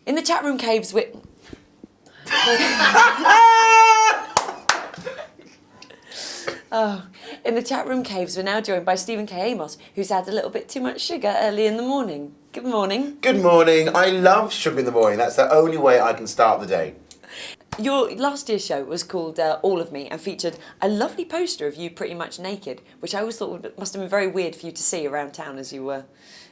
In the chat room caves, we... Oh, in the chat room caves, we're now joined by Stephen K. Amos, who's had a little bit too much sugar early in the morning. Good morning. Good morning. I love sugar in the morning. That's the only way I can start the day. Your last year's show was called All of Me and featured a lovely poster of you pretty much naked, which I always thought must have been very weird for you to see around town as you were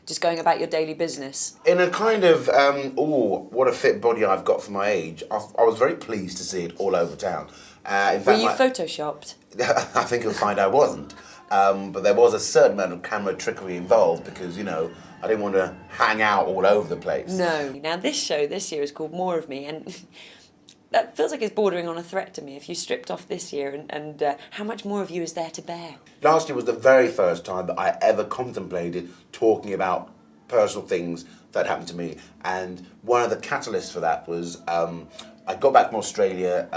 just going about your daily business. In a kind of, what a fit body I've got for my age, I was very pleased to see it all over town. In fact, Were you photoshopped? I think you'll find I wasn't. But there was a certain amount of camera trickery involved because, you know, I didn't want to hang out all over the place. No. Now, this show this year is called More of Me, and that feels like it's bordering on a threat to me if you stripped off this year, and how much more of you is there to bear? Last year was the very first time that I ever contemplated talking about personal things that happened to me. And one of the catalysts for that was I got back from Australia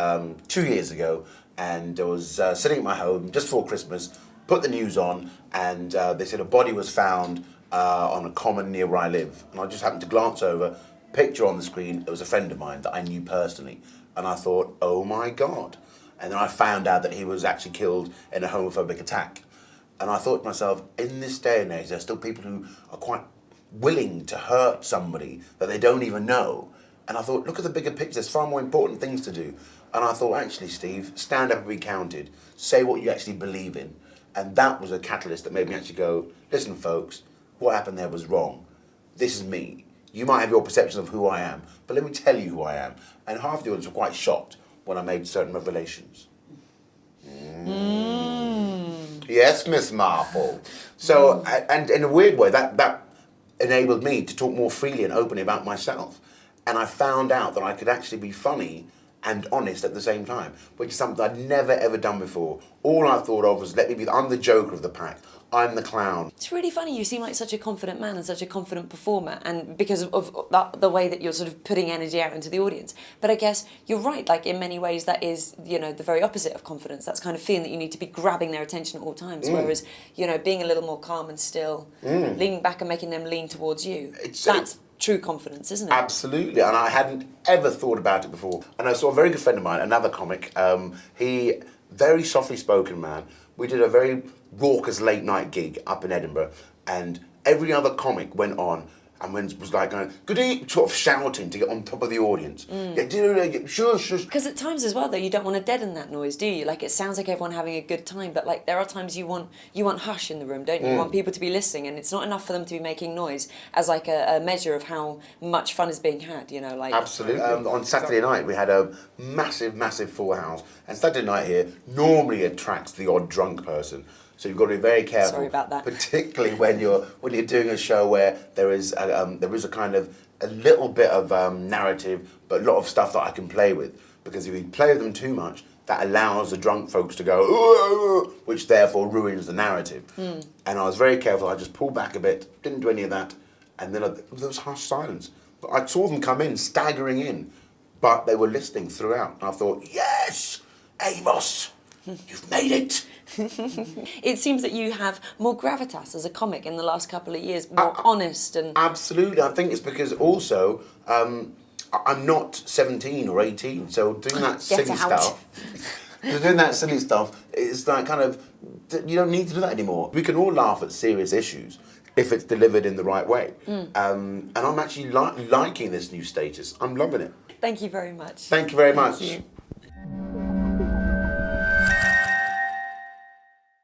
2 years ago, and I was sitting at my home just before Christmas, put the news on, and they said a body was found on a common near where I live. And I just happened to glance over, picture on the screen, it was a friend of mine that I knew personally. And I thought, oh my God. And then I found out that he was actually killed in a homophobic attack. And I thought to myself, in this day and age, there's still people who are quite willing to hurt somebody that they don't even know. And I thought, look at the bigger picture, there's far more important things to do. And I thought, actually, Steve, stand up and be counted. Say what you actually believe in. And that was a catalyst that made me actually go, listen, folks, what happened there was wrong. This is me. You might have your perception of who I am, but let me tell you who I am. And half the audience were quite shocked when I made certain revelations. Yes, Miss Marple. So, and in a weird way, that enabled me to talk more freely and openly about myself. And I found out that I could actually be funny and honest at the same time, which is something I'd never ever done before. All I thought of was, I'm the joker of the pack. I'm the clown. It's really funny, you seem like such a confident man and such a confident performer, and because of the way that you're sort of putting energy out into the audience. But I guess you're right, like in many ways that is, you know, the very opposite of confidence. That's kind of feeling that you need to be grabbing their attention at all times, whereas, you know, being a little more calm and still, leaning back and making them lean towards you, that's true confidence, isn't it? Absolutely, and I hadn't ever thought about it before. And I saw a very good friend of mine, another comic, he, very softly spoken man, we did a very raucous late night gig up in Edinburgh, and every other comic went on and was like going, good evening, sort of shouting to get on top of the audience. Yeah, sure. Because at times as well, though, you don't want to deaden that noise, do you? Like, it sounds like everyone having a good time, but like there are times you want hush in the room, don't you? You want people to be listening, and it's not enough for them to be making noise as like a measure of how much fun is being had, you know? Like Absolutely. On Saturday night, we had a massive full house, and Saturday night here normally attracts the odd drunk person. So you've got to be very careful. Sorry about that. Particularly when you're doing a show where there is a kind of a little bit of narrative, but a lot of stuff that I can play with. Because if you play with them too much, that allows the drunk folks to go, ooh, which therefore ruins the narrative. And I was very careful. I just pulled back a bit, didn't do any of that, and then there was harsh silence. I saw them come in, staggering in, but they were listening throughout. And I thought, yes, Amos, you've made it. It seems that you have more gravitas as a comic in the last couple of years, more honest and... Absolutely. I think it's because also I'm not 17 or 18, so doing that silly stuff, it's like kind of, you don't need to do that anymore. We can all laugh at serious issues if it's delivered in the right way. And I'm actually liking this new status. I'm loving it. Thank you very much. Thank you very much. Thank you.